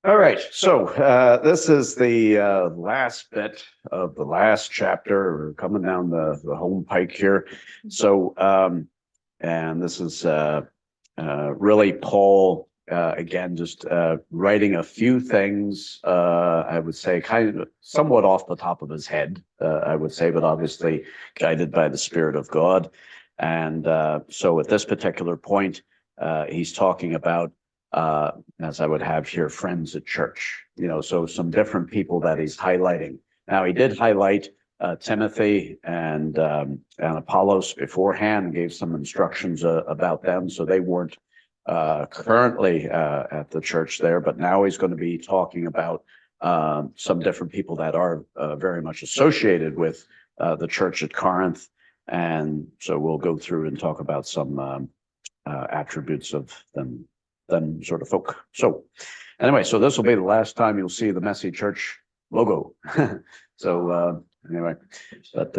All right, so this is the last bit of the last chapter. We're coming down the home pike here. So, and this is really Paul again, just writing a few things. I would say, kind of somewhat off the top of his head. I would say, but obviously guided by the Spirit of God. And so, at this particular point, he's talking about. As I would have here, friends at church, so some different people that he's highlighting. Now, he did highlight Timothy and Apollos beforehand, gave some instructions about them, so they weren't currently at the church there, but now he's going to be talking about some different people that are very much associated with the church at Corinth. And so we'll go through and talk about some attributes of them sort of folk. So anyway, so this will be the last time you'll see the Messy Church logo. So anyway, but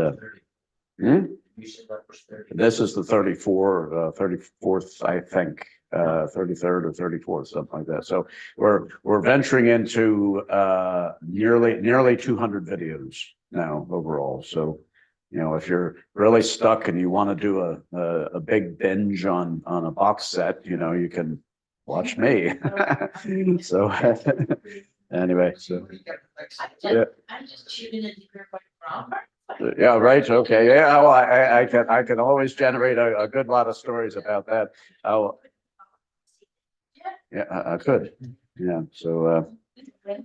this is the 34th, I think, 33rd or 34th, something like that. So we're venturing into nearly 200 videos now overall. So if you're really stuck and you want to do a big binge on a box set, you can watch me. So anyway, so yeah. I'm just tuning in to hear what from. Yeah, right. Okay. Yeah. Well, I can always generate a good lot of stories about that. Yeah, I could. Yeah. So,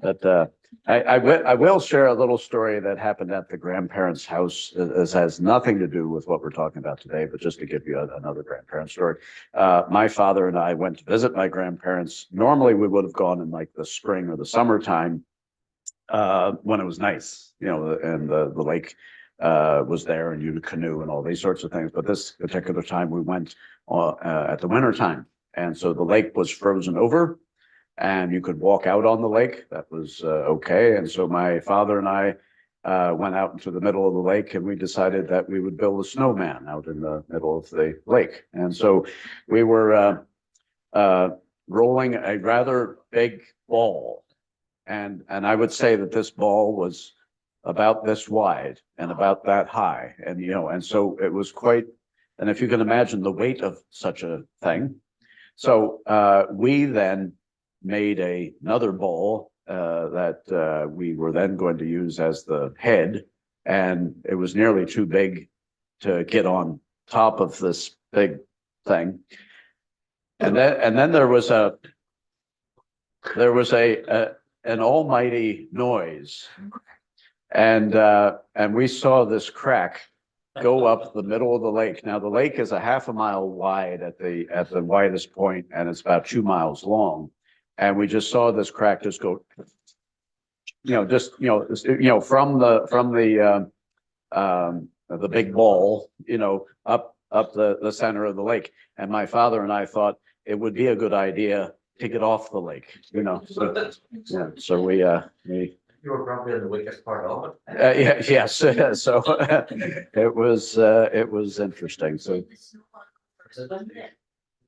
but I will share a little story that happened at the grandparents' house. This has nothing to do with what we're talking about today, but just to give you another grandparent story. My father and I went to visit my grandparents. Normally, we would have gone in like the spring or the summertime when it was nice, and the lake was there, and you could canoe and all these sorts of things. But this particular time, we went at the winter time, and so the lake was frozen over. And you could walk out on the lake. That was okay. And so my father and I went out into the middle of the lake, and we decided that we would build a snowman out in the middle of the lake. And so we were rolling a rather big ball. And I would say that this ball was about this wide and about that high. And so it was quite, and if you can imagine the weight of such a thing. So we then made another ball that we were then going to use as the head, and it was nearly too big to get on top of this big thing. And then there was an almighty noise, and we saw this crack go up the middle of the lake. Now the lake is a half a mile wide at the widest point, and it's about 2 miles long. And we just saw this crack just go, from the big ball, up the center of the lake. And my father and I thought it would be a good idea to get off the lake, So, yeah, so we. You were probably in the weakest part of it. Yes. So it was interesting. So.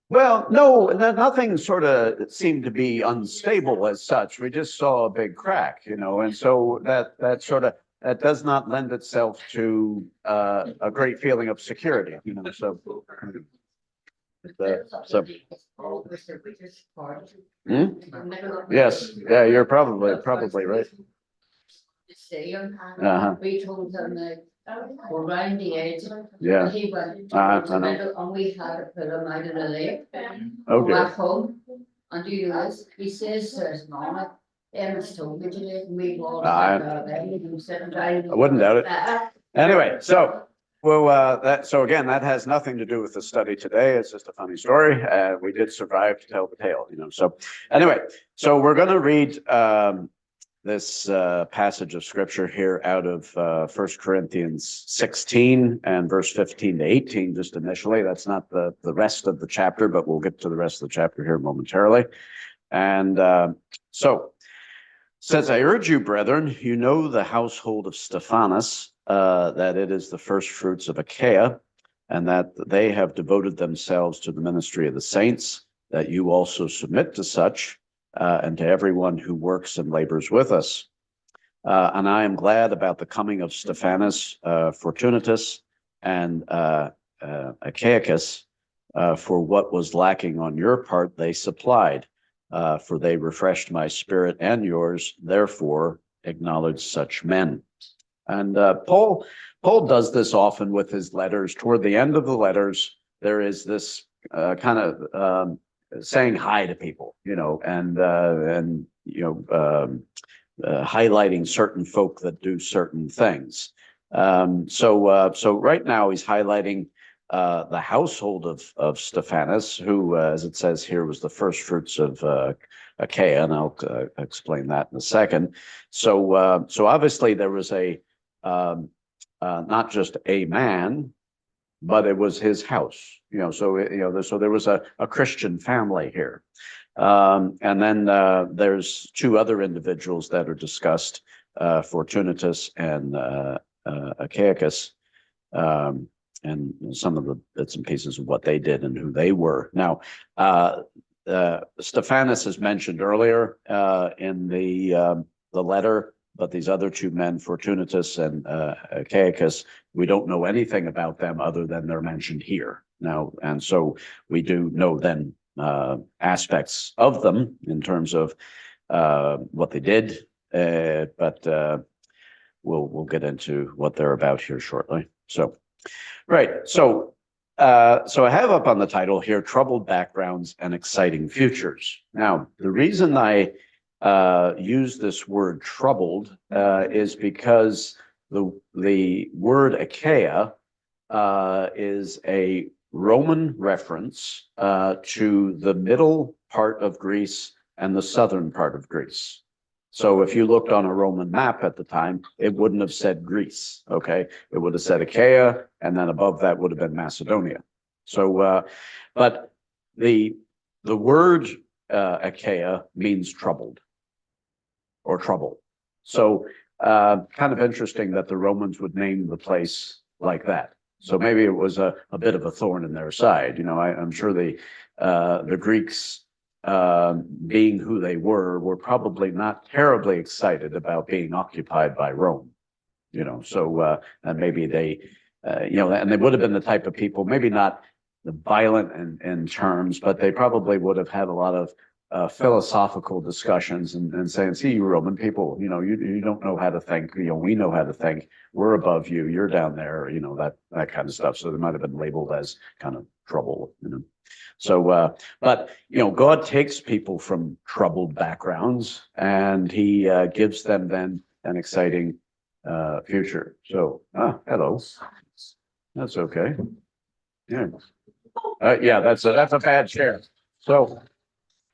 Well, no, nothing sort of seemed to be unstable as such. We just saw a big crack, and so that does not lend itself to a great feeling of security, So, yes, yeah, you're probably right. We told them that we're around the edge. Yeah. He went I to the know. middle, and we had to put him out of the lake. Okay. Back home. And do this. He says there's mama. Emma's told me today. We all I wouldn't doubt it. Anyway, so so again, that has nothing to do with the study today. It's just a funny story. We did survive to tell the tale, So anyway, so we're going to read this passage of scripture here out of 1 Corinthians 16 and verse 15 to 18, just initially. That's not the rest of the chapter, but we'll get to the rest of the chapter here momentarily. And so it says, I urge you, brethren, you know the household of Stephanas, that it is the first fruits of Achaia, and that they have devoted themselves to the ministry of the saints, that you also submit to such. and to everyone who works and labors with us. And I am glad about the coming of Stephanas, Fortunatus, and Achaicus, for what was lacking on your part, they supplied, for they refreshed my spirit and yours. Therefore, acknowledge such men. And Paul does this often with his letters. Toward the end of the letters, there is this kind of saying hi to people, and highlighting certain folk that do certain things. So right now he's highlighting the household of Stephanas, who, as it says here, was the first fruits of Achaia, and I'll explain that in a second. So obviously there was not just a man, but it was his house. So there was a Christian family here. And then there's two other individuals that are discussed, Fortunatus and Achaicus, and some of the bits and pieces of what they did and who they were. Now, Stephanas is mentioned earlier in the letter, but these other two men, Fortunatus and Achaicus, we don't know anything about them other than they're mentioned here now. And so we do know then aspects of them in terms of what they did, but we'll get into what they're about here shortly. So, right. So I have up on the title here, Troubled Backgrounds and Exciting Futures. Now, the reason I use this word troubled is because the word Achaia is a Roman reference to the middle part of Greece and the southern part of Greece. So if you looked on a Roman map at the time, it wouldn't have said Greece, okay? It would have said Achaia, and then above that would have been Macedonia. So, but the word Achaia means troubled or trouble. So kind of interesting that the Romans would name the place like that. So maybe it was a bit of a thorn in their side. I'm sure the Greeks, being who they were probably not terribly excited about being occupied by Rome. So and maybe they, and they would have been the type of people, maybe not the violent in terms, but they probably would have had a lot of philosophical discussions and saying, see, you Roman people, you don't know how to think, we know how to think, we're above you, you're down there, that kind of stuff. So they might have been labeled as kind of trouble, So, but, God takes people from troubled backgrounds and he gives them then an exciting future. So, hello. That's okay. Yeah. Yeah, that's a bad chair. So,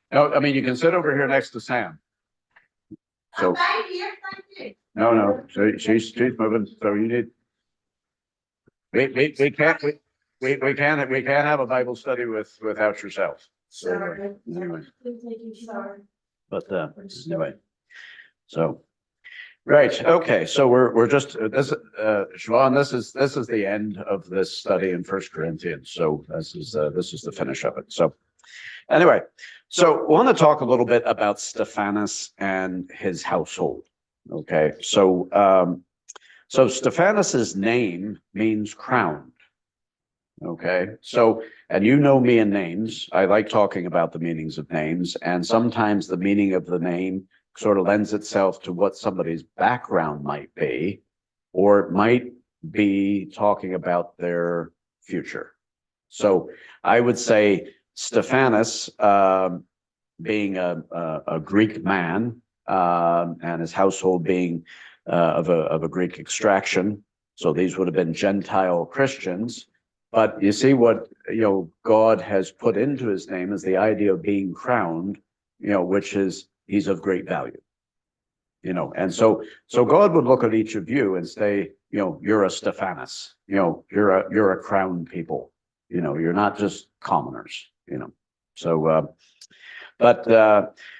no, I mean, you can sit over here next to Sam. So, no, so she's moving, so you need. We can't have a Bible study without yourself. So anyway. But anyway. So right, okay. So we're just this Siobhan, this is the end of this study in 1 Corinthians. So this is the finish of it. So anyway, so I want to talk a little bit about Stephanas and his household. Okay, so Stephanas's name means crowned. Okay, so, and you know me and names. I like talking about the meanings of names, and sometimes the meaning of the name sort of lends itself to what somebody's background might be, or it might be talking about their future. So I would say Stephanas, being a Greek man, and his household being of a Greek extraction. So these would have been Gentile Christians. But you see what, God has put into his name is the idea of being crowned, which is he's of great value. And so God would look at each of you and say, you're a Stephanas, you're a crowned people, you're not just commoners, So,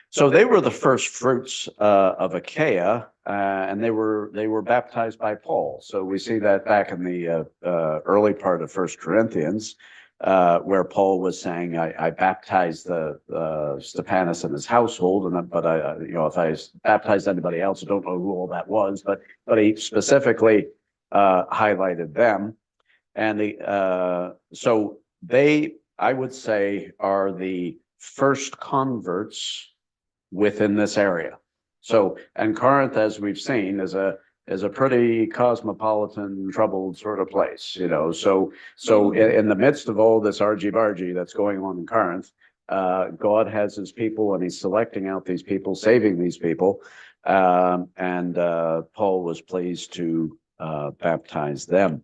so they were the first fruits of Achaia, and they were baptized by Paul. So we see that back in the early part of 1 Corinthians. where Paul was saying, I baptized Stephanus and his household, but if I baptized anybody else, I don't know who all that was, but he specifically highlighted them. And so they, I would say, are the first converts within this area. So, and Corinth, as we've seen, is a pretty cosmopolitan, troubled sort of place, So in the midst of all this argy-bargy that's going on in Corinth, God has his people, and he's selecting out these people, saving these people. And Paul was pleased to baptize them.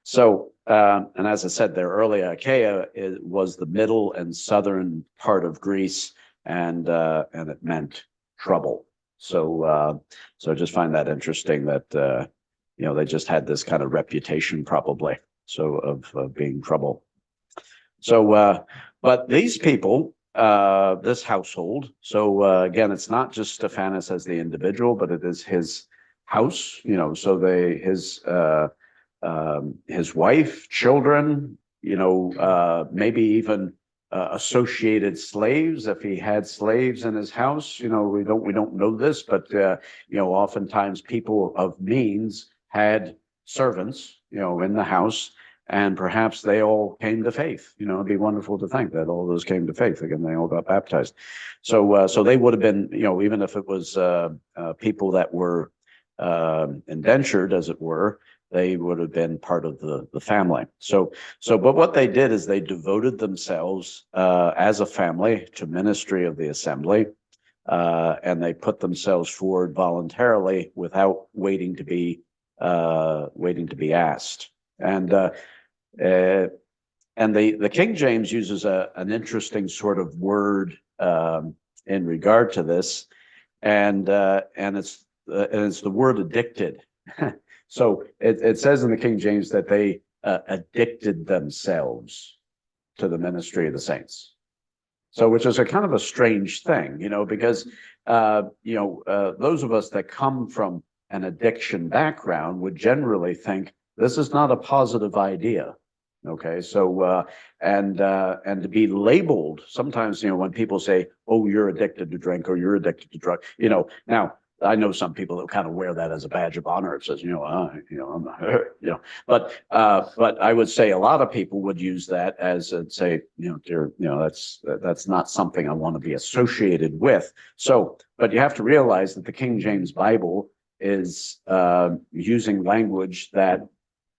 So, and as I said there earlier, Achaia was the middle and southern part of Greece, and it meant trouble. So I just find that interesting that they just had this kind of reputation, probably, so of being trouble. So, but these people, this household. So again, it's not just Stephanus as the individual, but it is his house. So his wife, children, maybe even associated slaves, if he had slaves in his house. We don't know this, but oftentimes people of means had servants, in the house, and perhaps they all came to faith. It'd be wonderful to think that all those came to faith. Again, they all got baptized. So they would have been, even if it was people that were indentured, as it were, they would have been part of the family. But what they did is they devoted themselves as a family to ministry of the assembly, and they put themselves forward voluntarily without waiting to be asked. And the King James uses an interesting sort of word in regard to this, and it's the word addicted. So it says in the King James that they addicted themselves to the ministry of the saints. So, which is a kind of a strange thing, because those of us that come from an addiction background would generally think this is not a positive idea. Okay, so and to be labeled sometimes, when people say, "Oh, you're addicted to drink," or "You're addicted to drug," now. I know some people that kind of wear that as a badge of honor. It says, I'm not, but I would say a lot of people would use that as say, that's not something I want to be associated with. So, but you have to realize that the King James Bible is using language that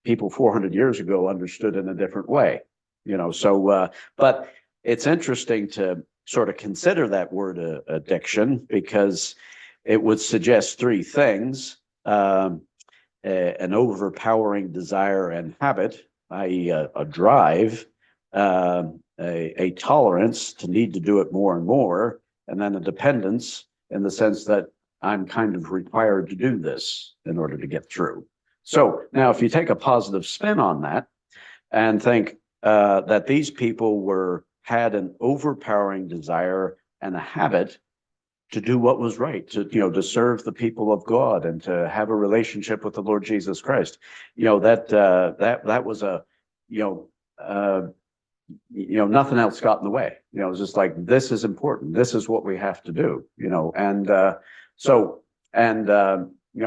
people 400 years ago understood in a different way, but it's interesting to sort of consider that word addiction, because it would suggest three things: an overpowering desire and habit, i.e. a drive, a tolerance to need to do it more and more, and then a dependence in the sense that I'm kind of required to do this in order to get through. So now if you take a positive spin on that and think that these people had an overpowering desire and a habit to do what was right, to serve the people of God and to have a relationship with the Lord Jesus Christ. That was nothing else got in the way. It was just like, this is important. This is what we have to do,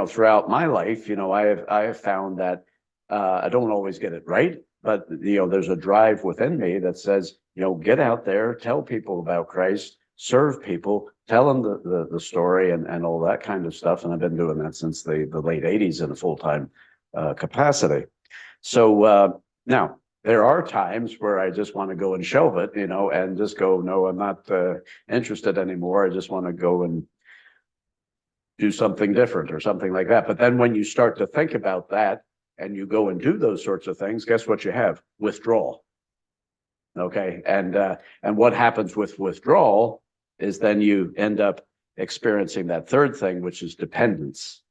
throughout my life, I have found that I don't always get it right, but there's a drive within me that says, get out there, tell people about Christ, serve people, tell them the story and all that kind of stuff. And I've been doing that since the late 80s in a full-time capacity. So now there are times where I just want to go and shelve it, and just go, no, I'm not interested anymore. I just want to go and do something different or something like that. But then when you start to think about that and you go and do those sorts of things, guess what you have? Withdrawal. Okay. And what happens with withdrawal is then you end up experiencing that third thing, which is dependence.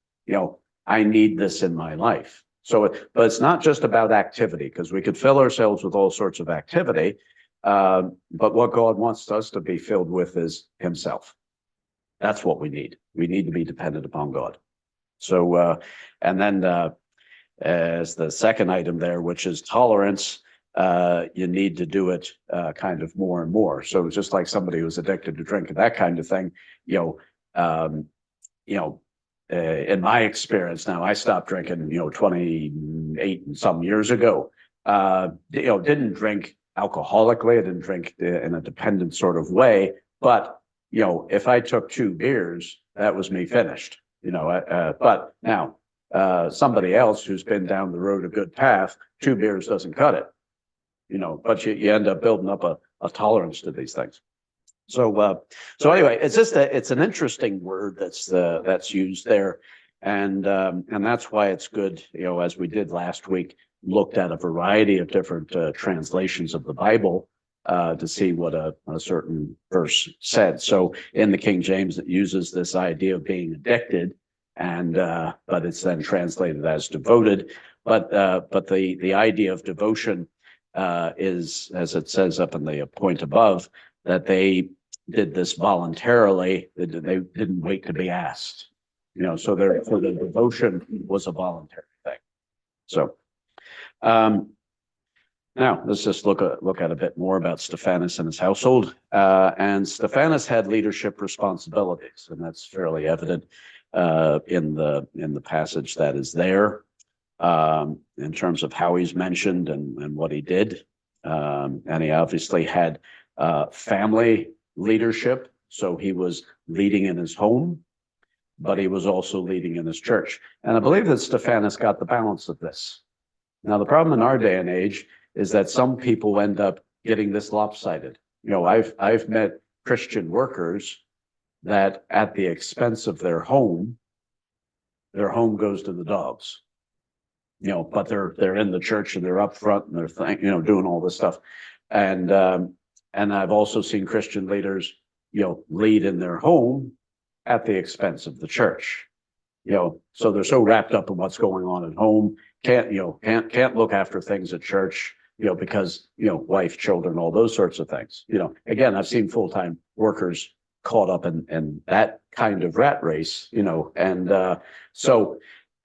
I need this in my life. But it's not just about activity, because we could fill ourselves with all sorts of activity. But what God wants us to be filled with is himself. That's what we need. We need to be dependent upon God. So, and then as the second item there, which is tolerance, you need to do it kind of more and more. So just like somebody who's addicted to drinking, that kind of thing, you know, you know, in my experience now, I stopped drinking, 28 and some years ago. Didn't drink alcoholically. I didn't drink in a dependent sort of way. But, if I took 2 beers, that was me finished, but now somebody else who's been down the road a good path, 2 beers doesn't cut it, but you end up building up a tolerance to these things. So anyway, it's an interesting word that's used there, and that's why it's good. As we did last week, looked at a variety of different translations of the Bible to see what a certain verse said. So in the King James, it uses this idea of being addicted, and but it's then translated as devoted. But the idea of devotion is, as it says up in the point above, that they did this voluntarily. They didn't wait to be asked, so the devotion was a voluntary thing. So now let's just look at a bit more about Stephanus and his household. And Stephanus had leadership responsibilities, and that's fairly evident in the passage that is there, in terms of how he's mentioned and what he did. And he obviously had family leadership. So he was leading in his home, but he was also leading in his church. And I believe that Stephanus got the balance of this. Now, the problem in our day and age is that some people end up getting this lopsided. I've met Christian workers that at the expense of their home goes to the dogs. But they're in the church and they're up front and they're doing all this stuff. And I've also seen Christian leaders, lead in their home at the expense of the church. So they're so wrapped up in what's going on at home, can't look after things at church, because, wife, children, all those sorts of things. Again, I've seen full-time workers caught up in that kind of rat race, and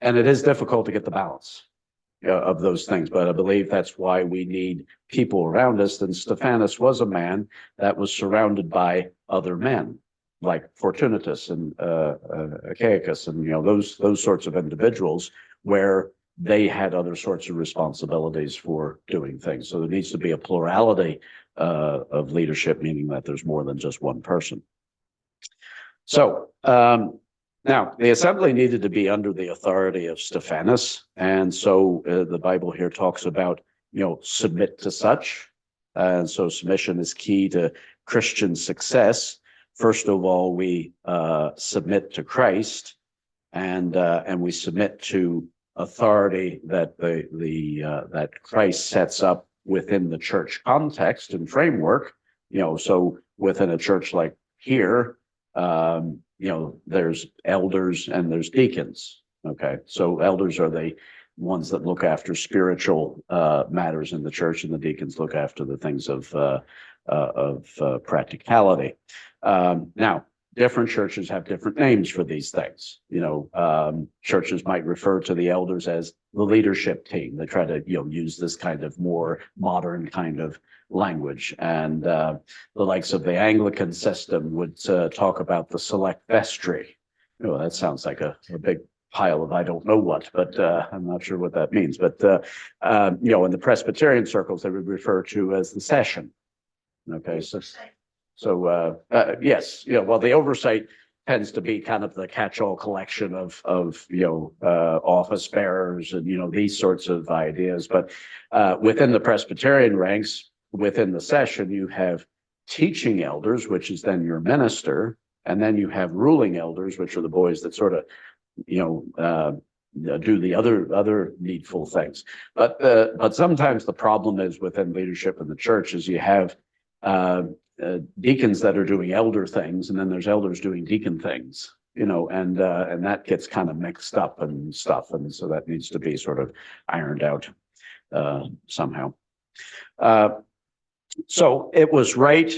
it is difficult to get the balance of those things, but I believe that's why we need people around us. And Stephanus was a man that was surrounded by other men, like Fortunatus and Achaicus, and those sorts of individuals, where they had other sorts of responsibilities for doing things. So there needs to be a plurality of leadership, meaning that there's more than just one person. So now, the assembly needed to be under the authority of Stephanus, and so the Bible here talks about, submit to such. And so submission is key to Christian success. First of all, we submit to Christ, and we submit to authority that that Christ sets up within the church context and framework. So within a church like here, there's elders and there's deacons. Okay, so elders are the ones that look after spiritual matters in the church, and the deacons look after the things of practicality. Now, different churches have different names for these things. Churches might refer to the elders as the leadership team. They try to use this kind of more modern kind of language, and the likes of the Anglican system would talk about the select vestry. That sounds like a big pile of I don't know what, but I'm not sure what that means. But in the Presbyterian circles, they would refer to as the session. Okay, so yes, well, the oversight tends to be kind of the catch-all collection of office bearers and these sorts of ideas. But within the Presbyterian ranks, within the session, you have teaching elders, which is then your minister, and then you have ruling elders, which are the boys that sort of do the other needful things. But sometimes the problem is within leadership in the church is you have deacons that are doing elder things, and then there's elders doing deacon things, and that gets kind of mixed up and stuff, and so that needs to be sort of ironed out somehow. So it was right,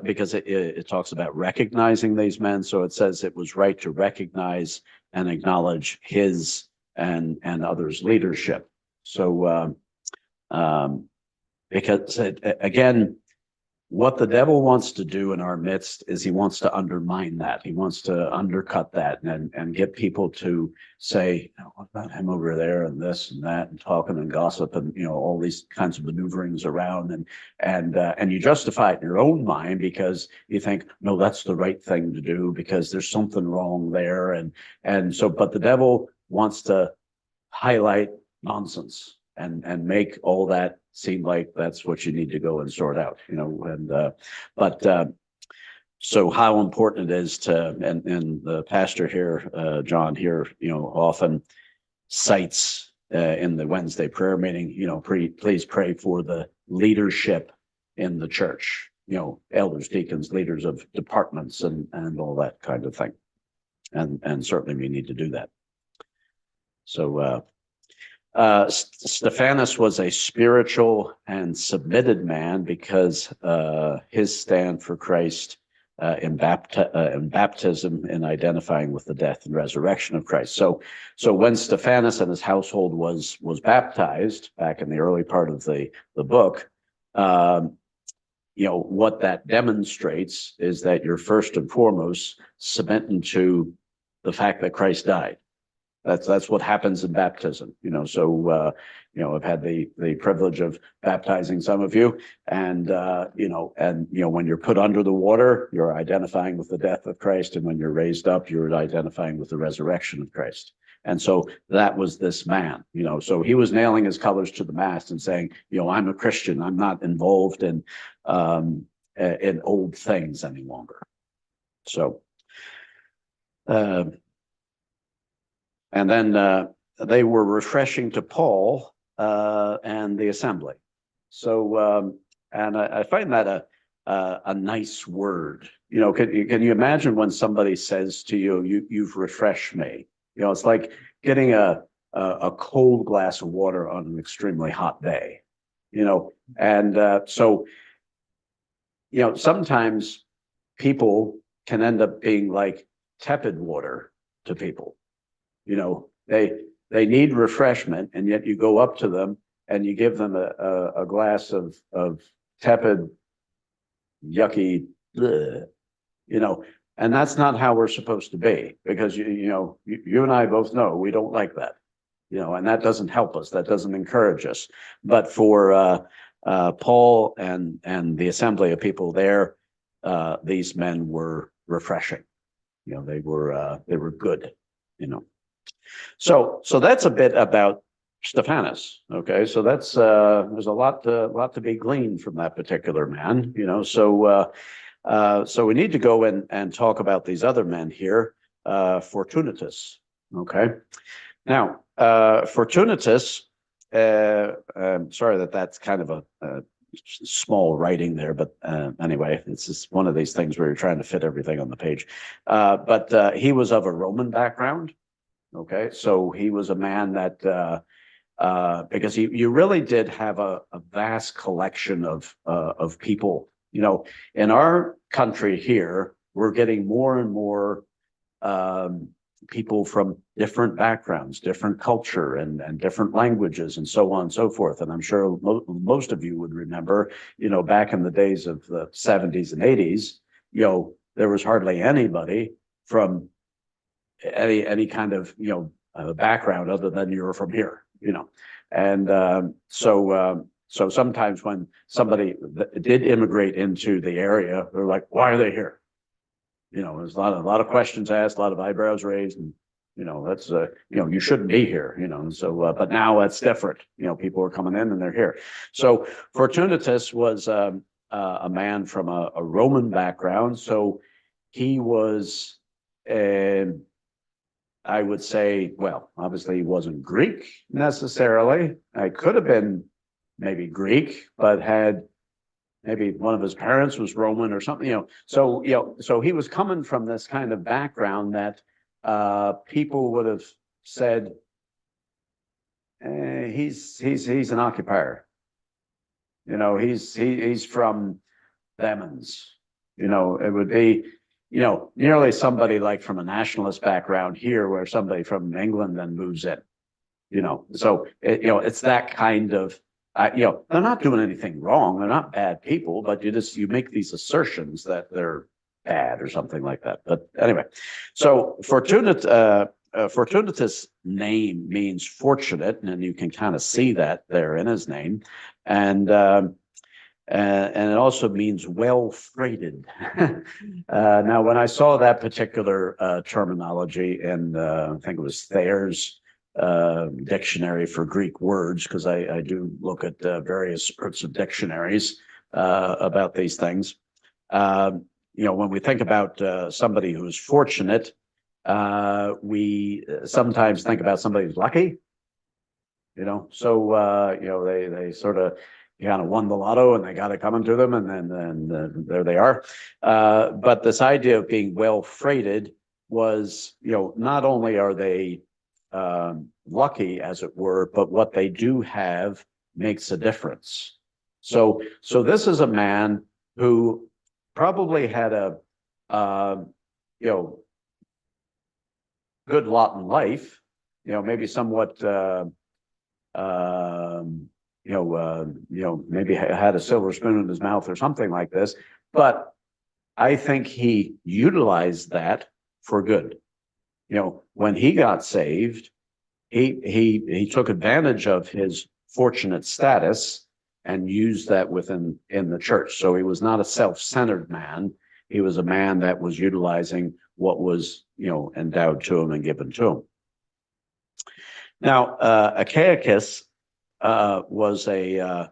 because it talks about recognizing these men. So it says it was right to recognize and acknowledge his and others' leadership. So because again, what the devil wants to do in our midst is he wants to undermine that. He wants to undercut that and get people to say, oh, what about him over there and this and that and talking and gossip and, all these kinds of maneuverings around and you justify it in your own mind because you think, no, that's the right thing to do because there's something wrong there. And so, but the devil wants to highlight nonsense and make all that seem like that's what you need to go and sort out, so how important it is to, and the pastor here, John here, often cites in the Wednesday prayer meeting, please pray for the leadership in the church, elders, deacons, leaders of departments and all that kind of thing. And certainly we need to do that. So, Stephanus was a spiritual and submitted man because his stand for Christ in baptism in identifying with the death and resurrection of Christ. So when Stephanus and his household was baptized back in the early part of the book, what that demonstrates is that you're first and foremost submitting to the fact that Christ died. That's what happens in baptism, so, I've had the privilege of baptizing some of you and when you're put under the water, you're identifying with the death of Christ. And when you're raised up, you're identifying with the resurrection of Christ. And so that was this man, so he was nailing his colors to the mast and saying, I'm a Christian. I'm not involved in old things any longer. So, and then they were refreshing to Paul and the assembly. So, and I find that a nice word. Can you imagine when somebody says to you, you've refreshed me? It's like getting a cold glass of water on an extremely hot day. And so, sometimes people can end up being like tepid water to people. They need refreshment, and yet you go up to them and you give them a glass of tepid, yucky, and that's not how we're supposed to be, because you and I both know we don't like that, and that doesn't help us. That doesn't encourage us. But for Paul and the assembly of people there, these men were refreshing. They were good. So that's a bit about Stephanus. Okay, so that's there's a lot to be gleaned from that particular man. So we need to go and talk about these other men here. Fortunatus. Okay, now Fortunatus. I'm sorry that's kind of a small writing there, but anyway, it's just one of these things where you're trying to fit everything on the page. But he was of a Roman background. Okay, so he was a man that because you really did have a vast collection of people. In our country here, we're getting more and more people from different backgrounds, different culture, and different languages, and so on and so forth. And I'm sure most of you would remember, back in the days of the 70s and 80s, there was hardly anybody from any kind of background other than you're from here, and so sometimes when somebody did immigrate into the area, they're like, why are they here? There's a lot of questions asked, a lot of eyebrows raised, and that's you shouldn't be here, and so but now that's different. People are coming in and they're here. So Fortunatus was a man from a Roman background, so he was I would say, well, obviously he wasn't Greek necessarily. I could have been maybe Greek, but had maybe one of his parents was Roman or something, So he was coming from this kind of background that people would have said, he's an occupier. He's from Themans. It would be nearly somebody like from a nationalist background here, where somebody from England then moves in, so it's that kind of they're not doing anything wrong. They're not bad people, but you make these assertions that they're bad or something like that. But anyway, so Fortunatus' name means fortunate, and you can kind of see that there in his name, and it also means well freighted. Now, when I saw that particular terminology in, I think it was Thayer's dictionary for Greek words, because I do look at various sorts of dictionaries about these things. When we think about somebody who's fortunate, we sometimes think about somebody who's lucky. They sort of kind of won the lotto and they got it coming to them, and then there they are. But this idea of being well freighted was, not only are they lucky, as it were, but what they do have makes a difference. So this is a man who probably had a good lot in life, maybe somewhat maybe had a silver spoon in his mouth or something like this, but I think he utilized that for good. When he got saved, he took advantage of his fortunate status and used that in the church. So he was not a self-centered man. He was a man that was utilizing what was, endowed to him and given to him. Now, Achaicus was a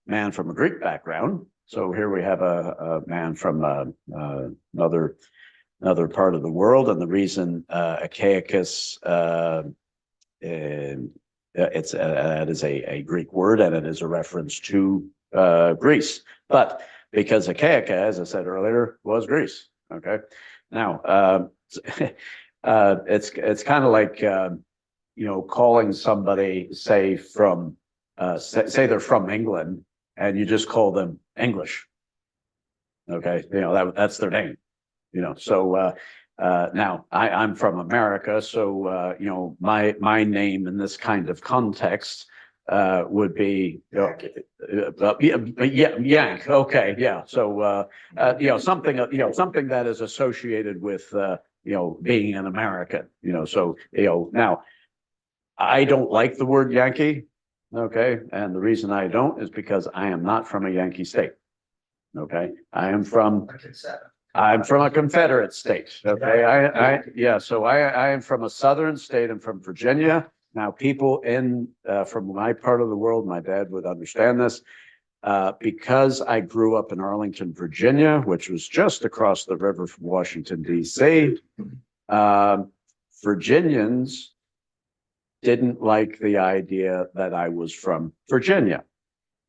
man from a Greek background. So here we have a man from another part of the world, and the reason Achaicus that is a Greek word, and it is a reference to Greece. But because Achaia, as I said earlier, was Greece. Okay, now it's kind of like calling somebody, say from say they're from England, and you just call them English. Okay, that's their name. So now I'm from America, so my name in this kind of context would be Yank. Okay, yeah. So something that is associated with being an American. So now I don't like the word Yankee. Okay, and the reason I don't is because I am not from a Yankee state. Okay, I'm from a Confederate state. Okay, so I am from a southern state. I'm from Virginia. Now, people from my part of the world, my dad would understand this, because I grew up in Arlington, Virginia, which was just across the river from Washington, D.C. Virginians didn't like the idea that I was from Virginia,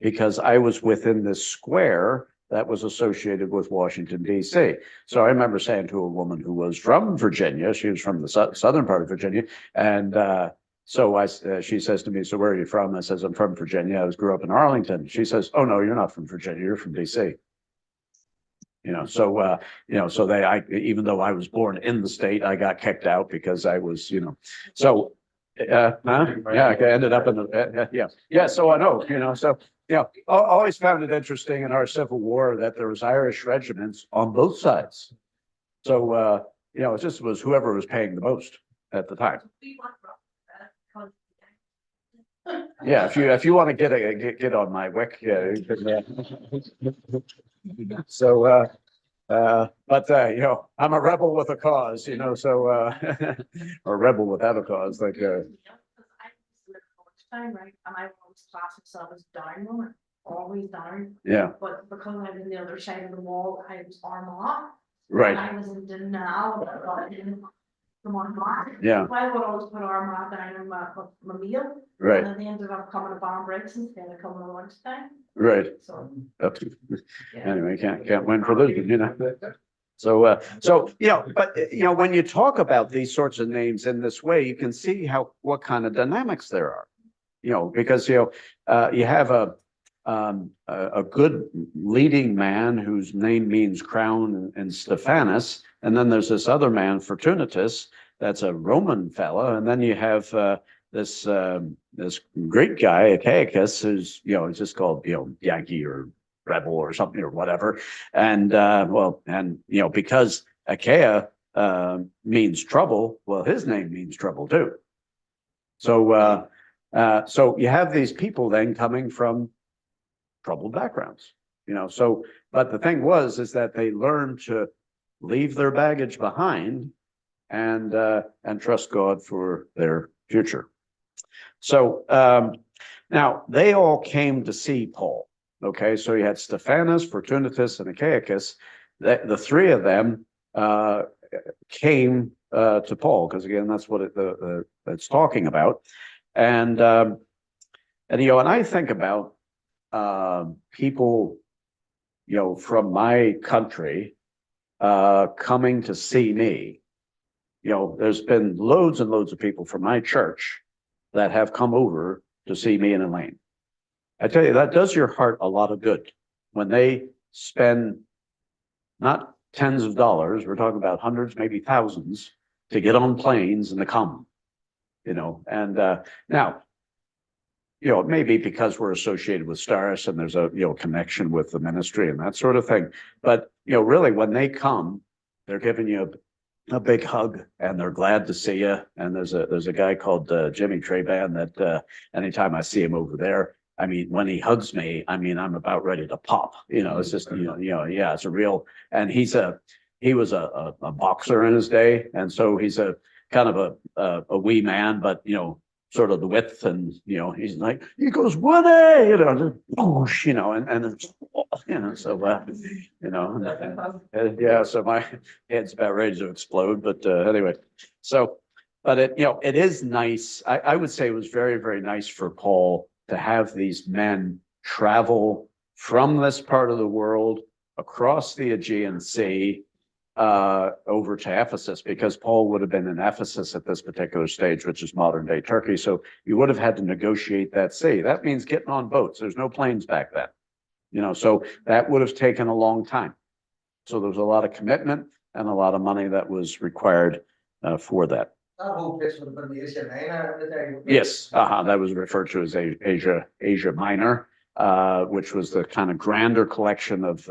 because I was within this square that was associated with Washington, D.C. So I remember saying to a woman who was from Virginia, she was from the southern part of Virginia, and she says to me, "So where are you from?" I says, "I'm from Virginia. I grew up in Arlington." She says, "Oh no, you're not from Virginia. You're from D.C." So even though I was born in the state, I got kicked out because I was, so. Yeah, I ended up in the So I know, so always found it interesting in our Civil War that there was Irish regiments on both sides. So it just was whoever was paying the most at the time. Yeah, if you want to get on my wick, yeah. So but I'm a rebel with a cause, so or a rebel without a cause, like right? And I always class myself as down, always down. Yeah. But because I was on the other side of the wall, I was arm off. Right. And I was in denial about from arm off. Yeah. I would always put arm off down in my meal. Right. And then they ended up coming to bomb breaks instead of coming to lunchtime. Right. So anyway, can't win for losing, So, but when you talk about these sorts of names in this way, you can see what kind of dynamics there are. Because you have a good leading man whose name means crown and Stephanus, and then there's this other man, Fortunatus, that's a Roman fella, and then you have this Greek guy, Achaicus, who's, is just called, Yankee or rebel or something or whatever. And, because Achaia, means trouble, well, his name means trouble too. So, so you have these people then coming from troubled backgrounds, but the thing is that they learned to leave their baggage behind and trust God for their future. So now they all came to see Paul. Okay, so you had Stephanas, Fortunatus, and Achaicus. The three of them came to Paul, because again, that's what it's talking about. And I think about people, from my country coming to see me. There's been loads and loads of people from my church that have come over to see me and Elaine. I tell you, that does your heart a lot of good when they spend not tens of dollars, we're talking about hundreds, maybe thousands, to get on planes and to come, and now, it may be because we're associated with Stars and there's a, connection with the ministry and that sort of thing. But, really, when they come, they're giving you a big hug and they're glad to see you. And there's a guy called Jimmy Treban that anytime I see him over there, I mean, when he hugs me, I mean, I'm about ready to pop. It's just, yeah, it's a real. And he was a boxer in his day, and so he's a kind of a wee man, but sort of the width, and he's like, he goes 1A, just whoosh, and it's, so yeah, so my head's about ready to explode, but anyway, so, but it is nice. I would say it was very, very nice for Paul to have these men travel from this part of the world across the Aegean Sea over to Ephesus, because Paul would have been in Ephesus at this particular stage, which is modern day Turkey. So you would have had to negotiate that sea. That means getting on boats. There's no planes back then, so that would have taken a long time. So there was a lot of commitment and a lot of money that was required for that. Yes, that was referred to as Asia Minor, which was the kind of grander collection of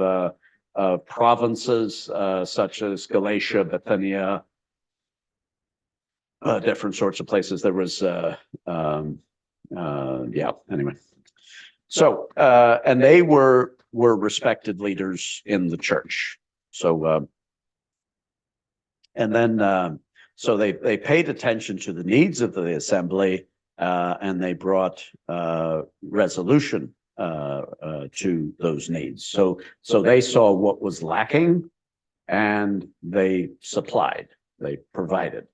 provinces such as Galatia, Bithynia, different sorts of places. There was, anyway. So, and they were respected leaders in the church. So, and then, so they paid attention to the needs of the assembly, and they brought resolution to those needs. So they saw what was lacking, and they supplied, they provided.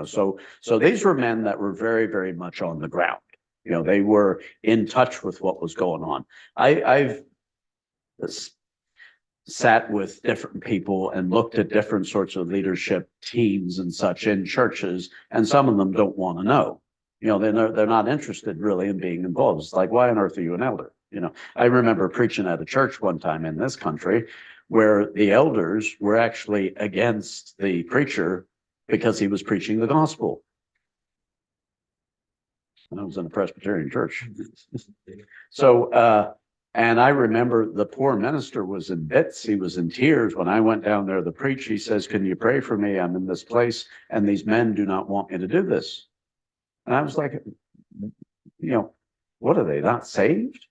So these were men that were very, very much on the ground. They were in touch with what was going on. I've sat with different people and looked at different sorts of leadership teams and such in churches, and some of them don't want to know. They're not interested really in being involved. It's like, why on earth are you an elder? I remember preaching at a church one time in this country where the elders were actually against the preacher because he was preaching the gospel. And I was in a Presbyterian church. So, and I remember the poor minister was in bits. He was in tears when I went down there to preach. He says, "Can you pray for me? I'm in this place, and these men do not want me to do this." And I was like, what are they, not saved?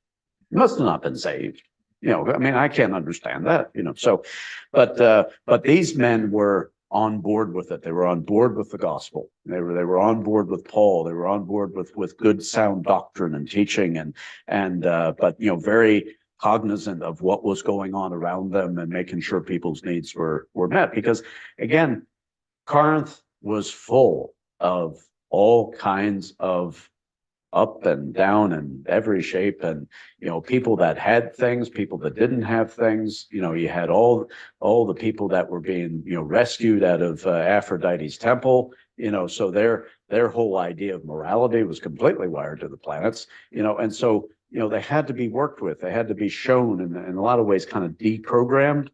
Must have not been saved. I mean, I can't understand that, so, but these men were on board with it. They were on board with the gospel. They were on board with Paul. They were on board with good sound doctrine and teaching, but very cognizant of what was going on around them and making sure people's needs were met. Because again, Corinth was full of all kinds of up and down and every shape, and people that had things, people that didn't have things. You had all the people that were being rescued out of Aphrodite's temple. So their whole idea of morality was completely wired to the planets. And so they had to be worked with. They had to be shown in a lot of ways, kind of deprogrammed,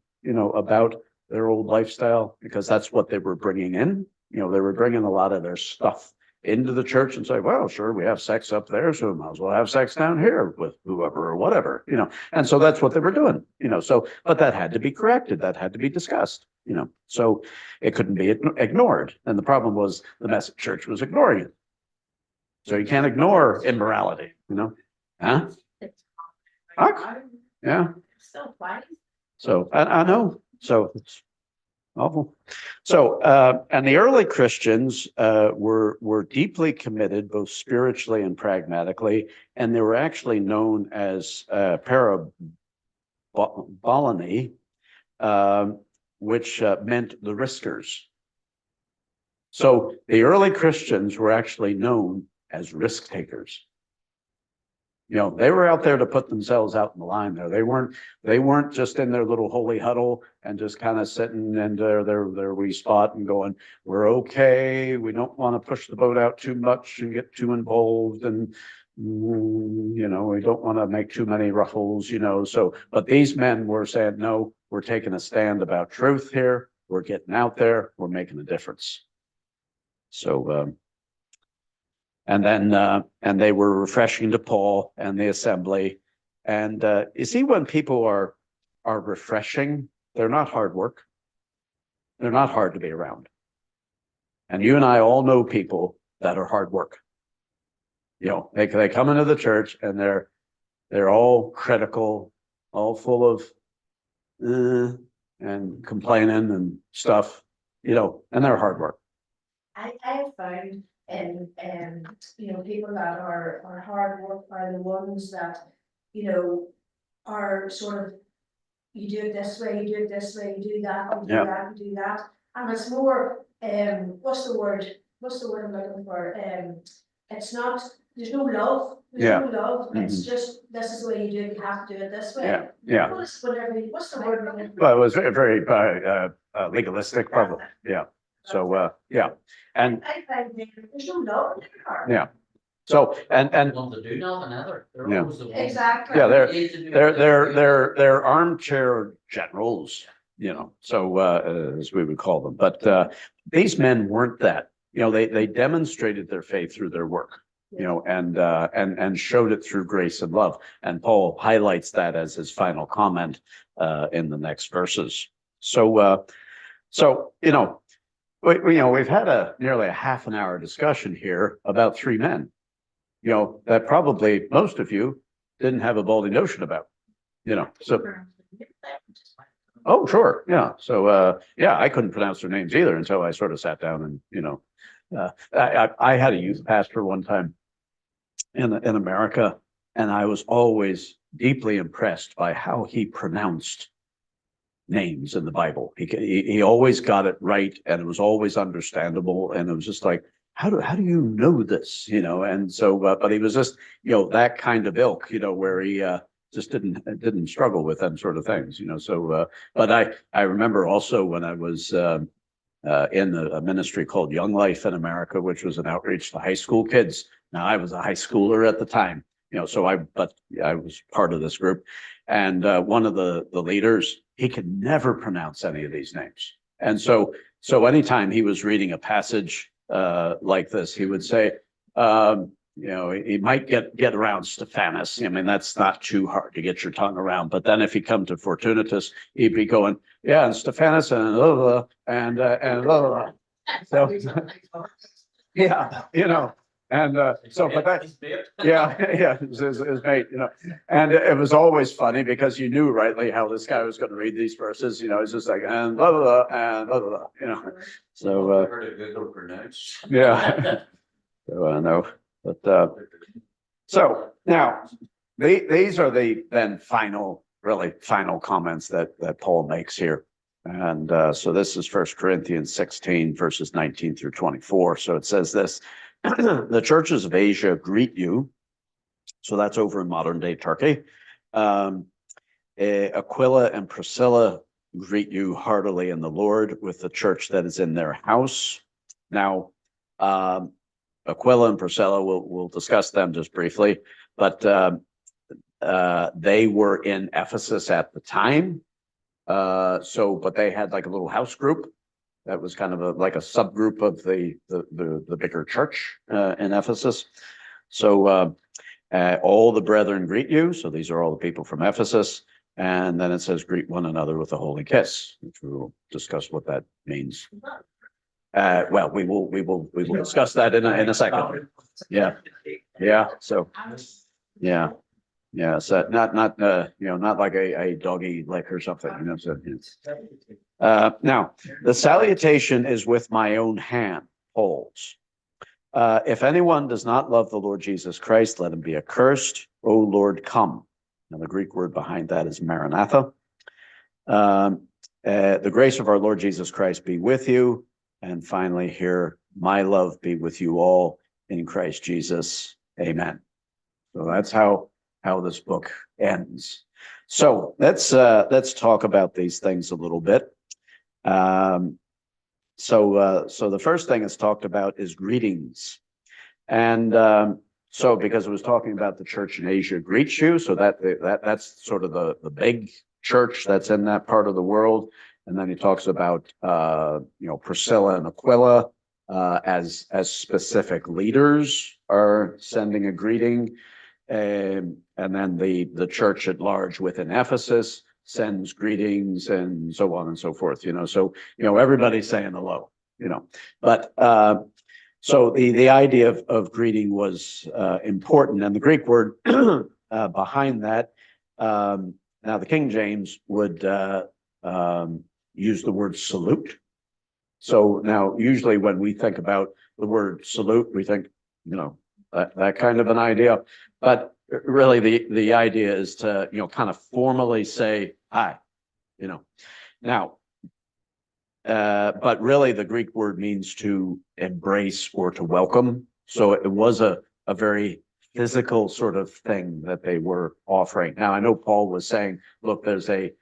about their old lifestyle, because that's what they were bringing in. They were bringing a lot of their stuff into the church and say, well, sure, we have sex up there, so we might as well have sex down here with whoever or whatever, And so that's what they were doing, so, but that had to be corrected. That had to be discussed, so it couldn't be ignored. And the problem was the message church was ignoring it. So you can't ignore immorality, huh? Huh? Yeah. Still playing. So I know. So it's awful. So and the early Christians were deeply committed, both spiritually and pragmatically, and they were actually known as parabolani, which meant the riskers. So the early Christians were actually known as risk takers. They were out there to put themselves out in the line there. They weren't just in their little holy huddle and just kind of sitting in their wee spot and going, we're okay. We don't want to push the boat out too much and get too involved. And, we don't want to make too many ruffles, So, but these men were saying, no, we're taking a stand about truth here. We're getting out there. We're making a difference. So, and they were refreshing to Paul and the assembly. And you see, when people are refreshing, they're not hard work. They're not hard to be around. And you and I all know people that are hard work. They come into the church and they're all critical, all full of and complaining and stuff, and they're hard work. I have found people that are hard work are the ones that, are sort of, you do it this way, you do it this way, you do that, you do that, you do that. And it's more, what's the word I'm looking for? It's not, there's no love. There's no love. It's just, this is the way you do it, you have to do it this way. Yeah. What's the word? Well, it was very legalistic, probably. Yeah. So, and I find there's no love in their heart. yeah. So, and Want to do nothing either. They're Yeah. always the ones. Exactly. yeah, Need to do they're armchair generals, so as we would call them. But these men weren't that. They demonstrated their faith through their work, and showed it through grace and love. And Paul highlights that as his final comment in the next verses. So, we've had nearly a half an hour discussion here about three men, that probably most of you didn't have a baldy notion about, so. Oh, sure. Yeah. So, I couldn't pronounce their names either until I sort of sat down and, I had a youth pastor one time in America, and I was always deeply impressed by how he pronounced names in the Bible. He always got it right, and it was always understandable. And it was just like, how do you know this? And so, but he was just, that kind of ilk, where he just didn't struggle with them sort of things, So, but I remember also when I was in a ministry called Young Life in America, which was an outreach to high school kids. Now, I was a high schooler at the time, so I was part of this group, and one of the leaders, he could never pronounce any of these names. And so anytime he was reading a passage like this, he would say, he might get around Stephanus. I mean, that's not too hard to get your tongue around. But then if he come to Fortunatus, he'd be going, yeah, and Stephanus and so yeah, and so, but that, yeah, his mate, and it was always funny because you knew rightly how this guy was going to read these verses, it's just like, and blah, blah, blah, and blah, blah, blah, so, Heard a good pronounce. yeah, so I know, but, so now these are the then final comments that Paul makes here. And so this is 1 Corinthians 16, verses 19 through 24. So it says this, the churches of Asia greet you. So that's over in modern day Turkey. Aquila and Priscilla greet you heartily in the Lord with the church that is in their house. Now, Aquila and Priscilla, we'll discuss them just briefly, but they were in Ephesus at the time. But they had like a little house group, That was kind of like a subgroup of the bigger church in Ephesus. So all the brethren greet you. So these are all the people from Ephesus. And then it says, greet one another with a holy kiss, which we will discuss what that means. Well, we will discuss that in a second. Yeah. Yeah. So, yeah. Yeah. So not not like a doggy lick or something, So, now the salutation is with my own hand, Paul's. If anyone does not love the Lord Jesus Christ, let him be accursed. O Lord, come. Now, the Greek word behind that is Maranatha. The grace of our Lord Jesus Christ be with you. And finally here, my love be with you all in Christ Jesus. Amen. So that's how this book ends. So let's talk about these things a little bit. So the first thing it's talked about is greetings. And so because it was talking about the church in Asia greets you, so that's sort of the big church that's in that part of the world. And then he talks about Priscilla and Aquila as specific leaders are sending a greeting. And then the church at large within Ephesus sends greetings and so on and so forth, So, everybody's saying hello, But so the idea of greeting was important. And the Greek word behind that, now the King James would use the word salute. So now usually when we think about the word salute, we think, that kind of an idea. But really the idea is to, kind of formally say hi, Now, but really the Greek word means to embrace or to welcome. So it was a very physical sort of thing that they were offering. Now, I know Paul was saying, look, there's a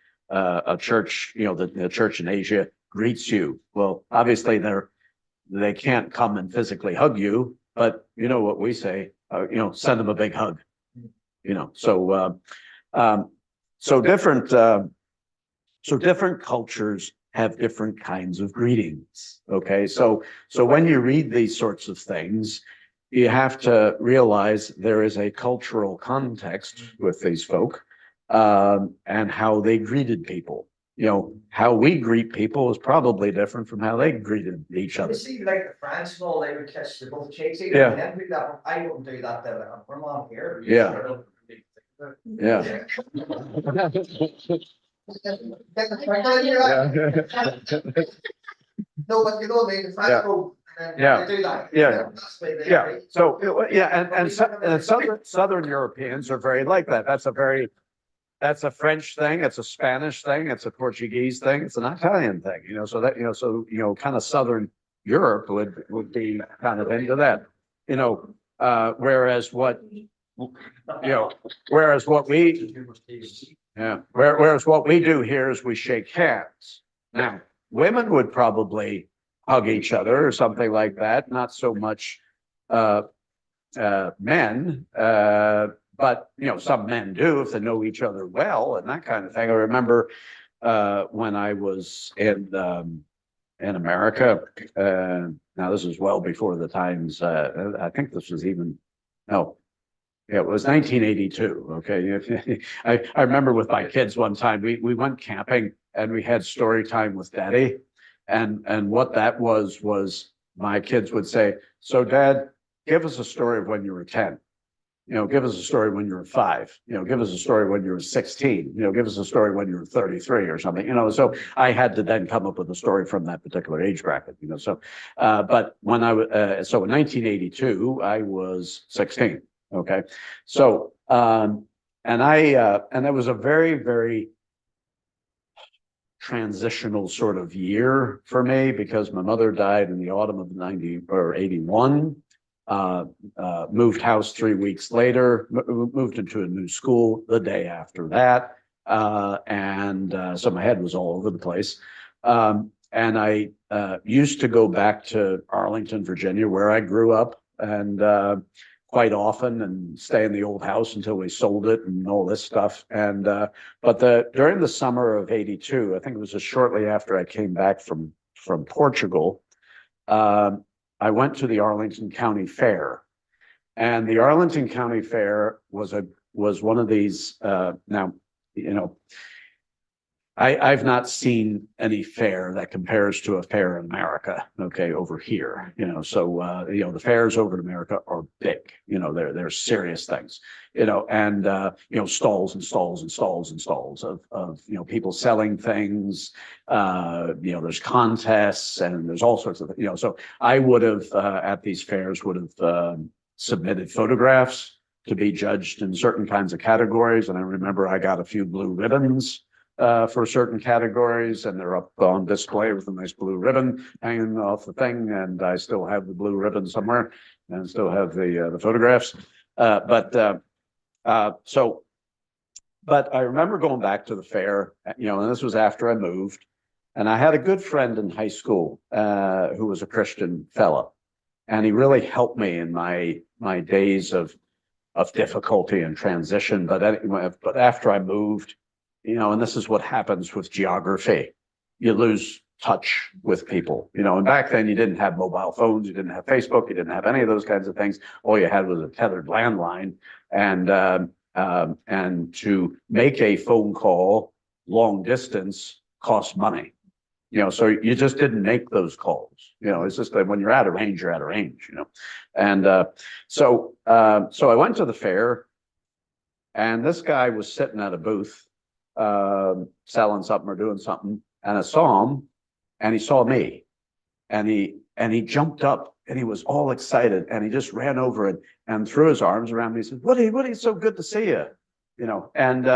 church, the church in Asia greets you. Well, obviously they can't come and physically hug you, but you know what we say, send them a big hug, so different cultures have different kinds of greetings. Okay. So when you read these sorts of things, you have to realize there is a cultural context with these folk, and how they greeted people. How we greet people is probably different from how they greeted each other. You see, like the French and all, they would kiss the both cheeks. Yeah. I wouldn't do that to from on here. Yeah. Yeah. Get the sprinkle in here. No, but you know what I mean? The French Yeah. go, and then Yeah. they do that. Yeah. That's the way they Yeah. greet. So and Southern Europeans are very like that. That's a French thing. It's a Spanish thing. It's a Portuguese thing. It's an Italian thing. So that kind of Southern Europe would be kind of into that. Whereas what we do here is we shake hands. Now, women would probably hug each other or something like that. Not so much men, but some men do if they know each other well and that kind of thing. I remember when I was in America. Now this is well before the times. I think this was even no. Yeah, it was 1982. Okay. I remember with my kids one time, we went camping and we had story time with Daddy. And what that was my kids would say, so Dad, give us a story of when you were 10. Give us a story when you were 5. Give us a story when you were 16. Give us a story when you were 33 or something. So I had to then come up with a story from that particular age bracket. So, but when I was so in 1982, I was 16. Okay, so and it was a very, very transitional sort of year for me because my mother died in the autumn of 81. Moved house 3 weeks later, moved into a new school the day after that. So my head was all over the place. And I used to go back to Arlington, Virginia, where I grew up, and quite often, and stay in the old house until we sold it and all this stuff. But during the summer of 82, I think it was just shortly after I came back from from Portugal, I went to the Arlington County Fair. And the Arlington County Fair was one of these, now, you know, I've not seen any fair that compares to a fair in America, okay, over here, you know, so, you know, the fairs over in America are big, you know, they're serious things, you know, and, you know, stalls and stalls and stalls and stalls of, you know, people selling things, you know, there's contests and there's all sorts of, you know, so I would have, at these fairs would have, submitted photographs to be judged in certain kinds of categories. And I remember I got a few blue ribbons for certain categories, and they're up on display with a nice blue ribbon hanging off the thing. And I still have the blue ribbon somewhere, and still have the photographs. But I remember going back to the fair, you know, and this was after I moved, and I had a good friend in high school who was a Christian fellow, and he really helped me in my days of difficulty and transition. But anyway, but after I moved, you know, and this is what happens with geography. You lose touch with people, you know, and back then you didn't have mobile phones, you didn't have Facebook, you didn't have any of those kinds of things. All you had was a tethered landline, and to make a phone call long distance cost money, you know, so you just didn't make those calls, you know, it's just that when you're out of range, you're out of range, you know. And so I went to the fair, and this guy was sitting at a booth selling something or doing something, and I saw him, and he saw me, and he jumped up, and he was all excited, and he just ran over and threw his arms around me. He said, Woody, so good to see you, you know. And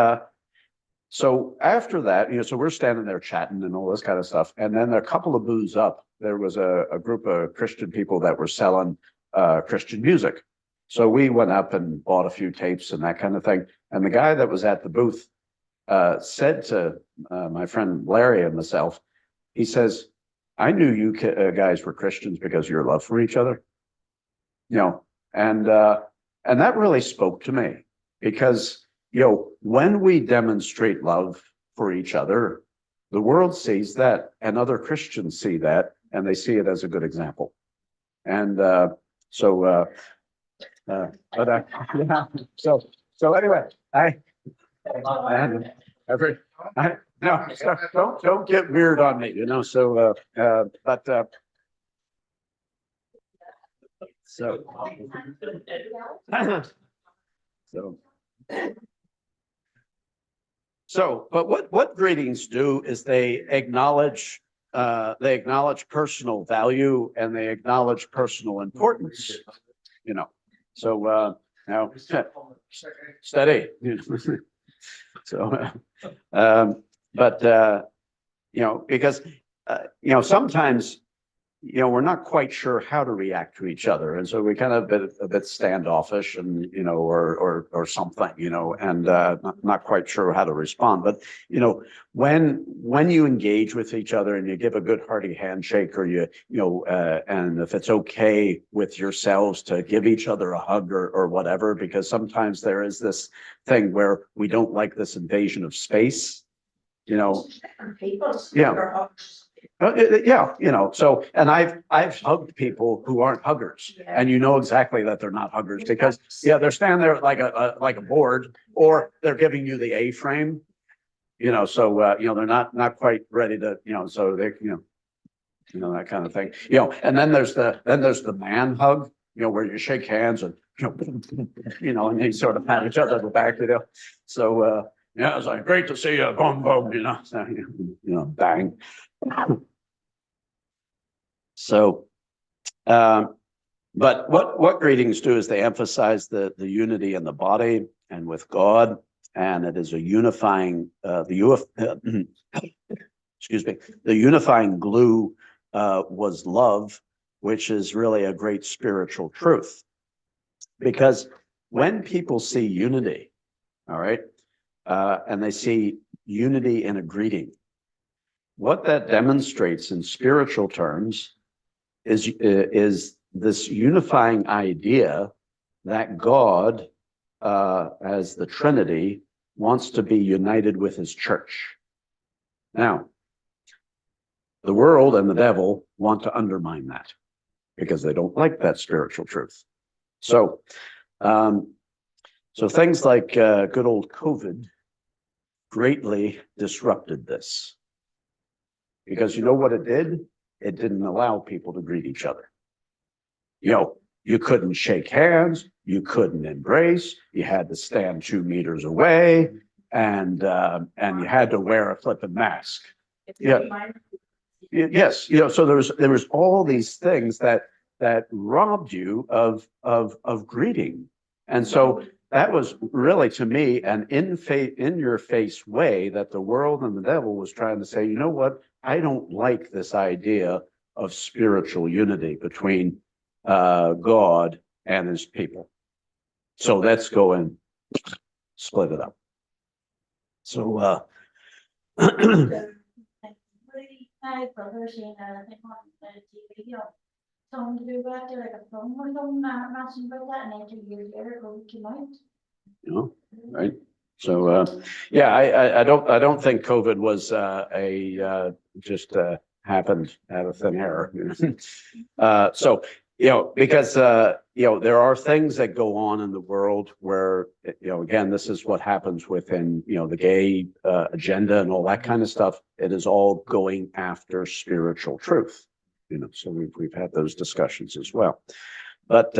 so after that, you know, so we're standing there chatting and all this kind of stuff, and then a couple of booths up, there was a group of Christian people that were selling Christian music. So we went up and bought a few tapes and that kind of thing, and the guy that was at the booth said to my friend Larry and myself, he says, I knew you guys were Christians because of your love for each other, you know, and that really spoke to me, because, you know, when we demonstrate love for each other, the world sees that, and other Christians see that, and they see it as a good example. And yeah, so anyway, no, don't get weird on me, you know. So, but what greetings do is they acknowledge personal value, and they acknowledge personal importance, you know. So now steady. So, you know, because you know, sometimes, you know, we're not quite sure how to react to each other, and so we kind of a bit standoffish, and you know, or something, you know, and not quite sure how to respond. But you know, when you engage with each other and you give a good hearty handshake, or you know, and if it's okay with yourselves to give each other a hug or whatever, because sometimes there is this thing where we don't like this invasion of space, you know. Yeah. Yeah, you know, so, and I've hugged people who aren't huggers, and you know exactly that they're not huggers, because yeah, they're standing there like a board, or they're giving you the A-frame, you know. So you know, they're not quite ready to, you know, so they, you know, that kind of thing, you know. And then there's the man hug, you know, where you shake hands and you know, and they sort of pat each other on the back, you know. So yeah, it's like, great to see you, boom boom, you know. So, you know, bang. So, but what greetings do is they emphasize the unity in the body and with God, and it is a unifying excuse me, the unifying glue was love, which is really a great spiritual truth, because when people see unity, all right, and they see unity in a greeting, what that demonstrates in spiritual terms is this unifying idea that God, as the Trinity, wants to be united with his church. Now, The world and the devil want to undermine that because they don't like that spiritual truth. So, so things like good old COVID greatly disrupted this. Because you know what it did? It didn't allow people to greet each other. You know, you couldn't shake hands, you couldn't embrace, you had to stand 2 meters away, and you had to wear a flippin' mask. Yeah. Yes, you know, so there was all these things that robbed you of greeting. And so that was really, to me, an in your face way that the world and the devil was trying to say, you know what? I don't like this idea of spiritual unity between God and his people. So let's go and split it up. So Hai brothers in thing on TV, some do that like a film or something, nothing like that, and then 2 years later, go tonight. you know, right? So yeah, I don't think COVID was just happened out of thin air. So you know, because you know, there are things that go on in the world where, you know, again, this is what happens within, you know, the gay agenda and all that kind of stuff. It is all going after spiritual truth, you know. So we've had those discussions as well. But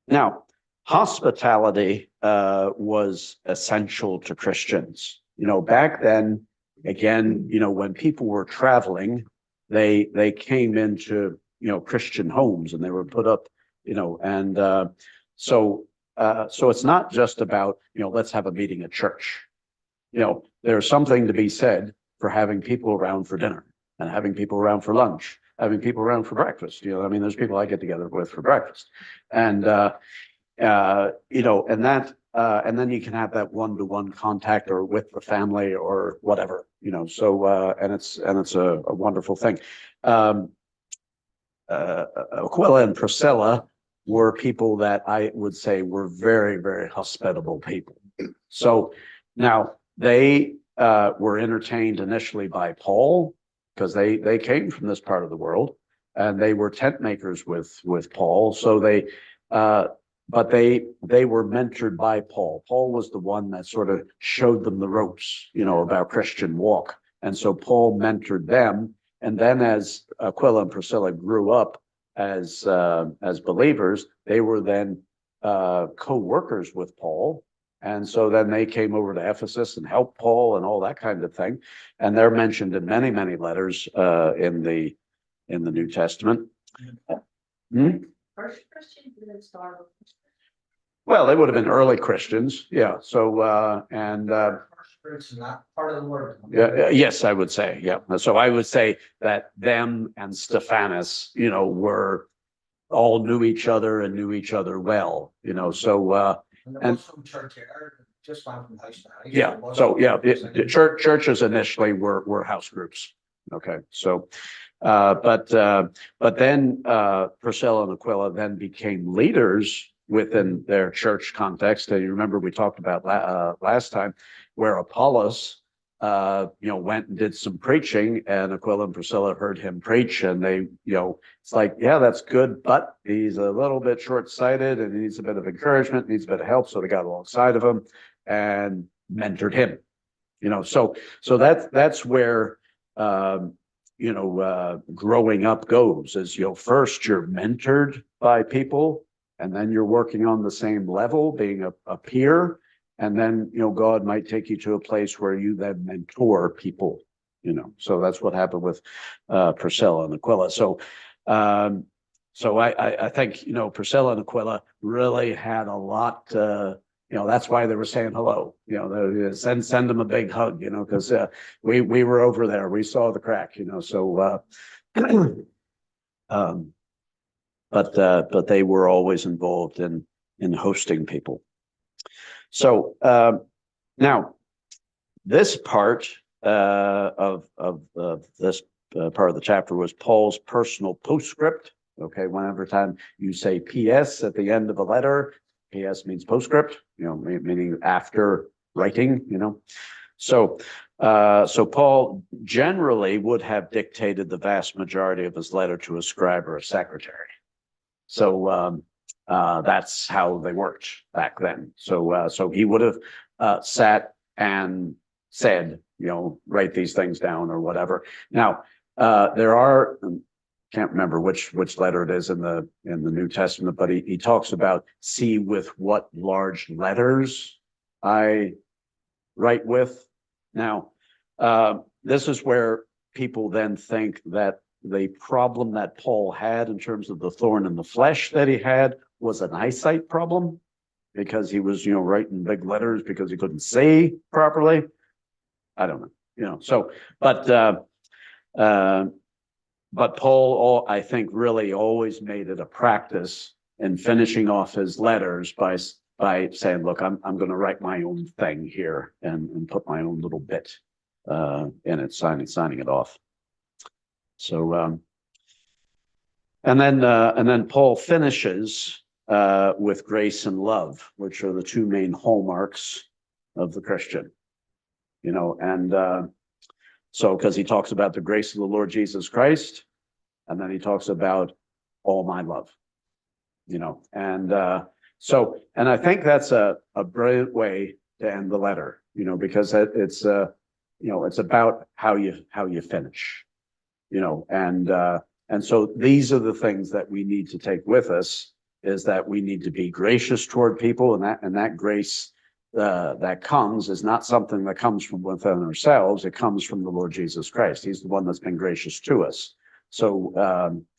now, hospitality was essential to Christians. You know, back then, again, you know, when people were traveling, they came into, you know, Christian homes and they were put up, you know, and so it's not just about, you know, let's have a meeting at church. You know, there's something to be said for having people around for dinner and having people around for lunch, having people around for breakfast. You know, I mean, there's people I get together with for breakfast, and you know, and that, and then you can have that one-to-one contact or with the family or whatever, you know. So and it's a wonderful thing. Aquila and Priscilla were people that I would say were very, very hospitable people. So now they were entertained initially by Paul, because they came from this part of the world, and they were tent makers with Paul. So they but they were mentored by Paul. Paul was the one that sort of showed them the ropes, you know, about Christian walk. And so Paul mentored them. And then as Aquila and Priscilla grew up as believers, they were then co-workers with Paul. And so then they came over to Ephesus and helped Paul and all that kind of thing. And they're mentioned in many, many letters in the New Testament. First Christian didn't start with. Well, they would have been early Christians, yeah. So It's not part of the word. yes, I would say, yeah. So I would say that them and Stephanus, you know, were all knew each other and knew each other well, you know. So And there and- was some church there, just went from house to house. yeah, so yeah, the churches initially were house groups. Okay, so but then Priscilla and Aquila then became leaders within their church context. And you remember we talked about last time where Apollos you know, went and did some preaching, and Aquila and Priscilla heard him preach, and they, you know, it's like, yeah, that's good, but he's a little bit short-sighted and he needs a bit of encouragement, needs a bit of help. So they got alongside of him and mentored him, you know. So that's where you know, growing up goes, is, you know, first you're mentored by people, and then you're working on the same level, being a peer. And then, you know, God might take you to a place where you then mentor people, you know. So that's what happened with Priscilla and Aquila. So I think, you know, Priscilla and Aquila really had a lot, you know, that's why they were saying hello, you know, send them a big hug, you know, because we were over there, we saw the crack, you know. So but they were always involved in hosting people. So now this part of this part of the chapter was Paul's personal postscript. Okay, whenever time you say PS at the end of a letter, PS means postscript, you know, meaning after writing, you know. So, so Paul generally would have dictated the vast majority of his letter to a scribe or a secretary. So that's how they worked back then. So he would have sat and said, write these things down or whatever. Now, there are, can't remember which letter it is in the New Testament, but he talks about see with what large letters I write with. Now, this is where people then think that the problem that Paul had in terms of the thorn in the flesh that he had was an eyesight problem because he was, writing big letters because he couldn't see properly. I don't know, so, but Paul, I think, really always made it a practice in finishing off his letters by saying, look, I'm going to write my own thing here and put my own little bit in it, signing it off. So, and then Paul finishes with grace and love, which are the two main hallmarks of the Christian, and so because he talks about the grace of the Lord Jesus Christ, and then he talks about all my love, and and I think that's a brilliant way to end the letter, because it's it's about how you finish, and so these are the things that we need to take with us, is that we need to be gracious toward people, and that grace that comes is not something that comes from within ourselves. It comes from the Lord Jesus Christ. He's the one that's been gracious to us. So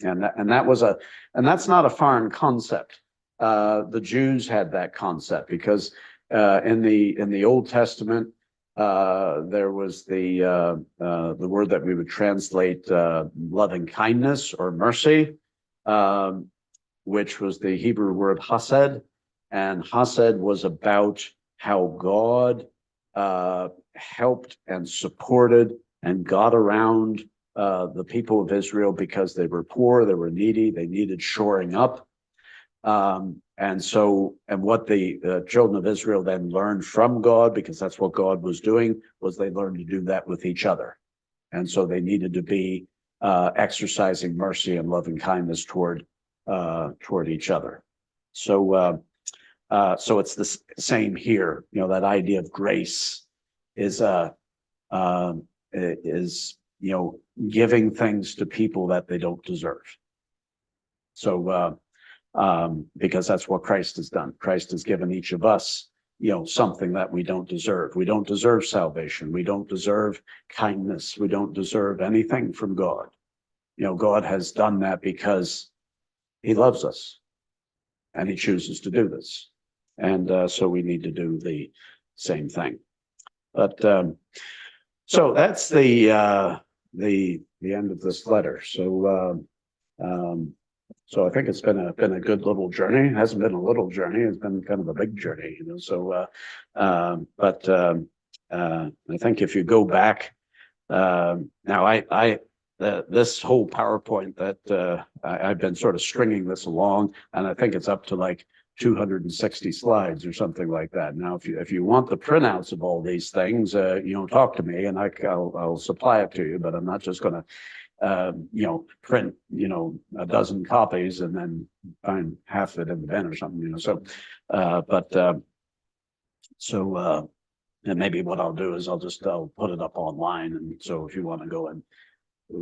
and that's not a foreign concept. The Jews had that concept because in the Old Testament there was the word that we would translate loving kindness or mercy, which was the Hebrew word hased, and hased was about how God helped and supported and got around the people of Israel because they were poor, they were needy, they needed shoring up. And what the children of Israel then learned from God, because that's what God was doing, was they learned to do that with each other. And so they needed to be exercising mercy and loving kindness toward each other. So it's the same here. That idea of grace is giving things to people that they don't deserve. So because that's what Christ has done. Christ has given each of us, something that we don't deserve. We don't deserve salvation. We don't deserve kindness. We don't deserve anything from God. God has done that because he loves us and he chooses to do this. And so we need to do the same thing. But so that's the end of this letter. So so I think it's been a good little journey. It hasn't been a little journey. It's been kind of a big journey, So, but I think if you go back now, this whole PowerPoint that I've been sort of stringing this along, and I think it's up to like 260 slides or something like that. Now, if you want the printouts of all these things, talk to me and I'll supply it to you. But I'm not just going to print, a dozen copies and then find half of it in the bin or something, So, and maybe what I'll do is I'll put it up online. And so if you want to go and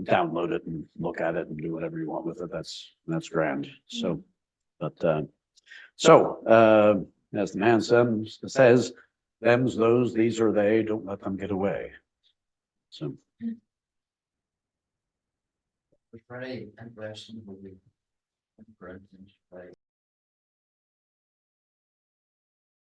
download it and look at it and do whatever you want with it, that's grand. So, but, as the man says, them's those, these are they, don't let them get away. So. Was there any question with the Corinthians?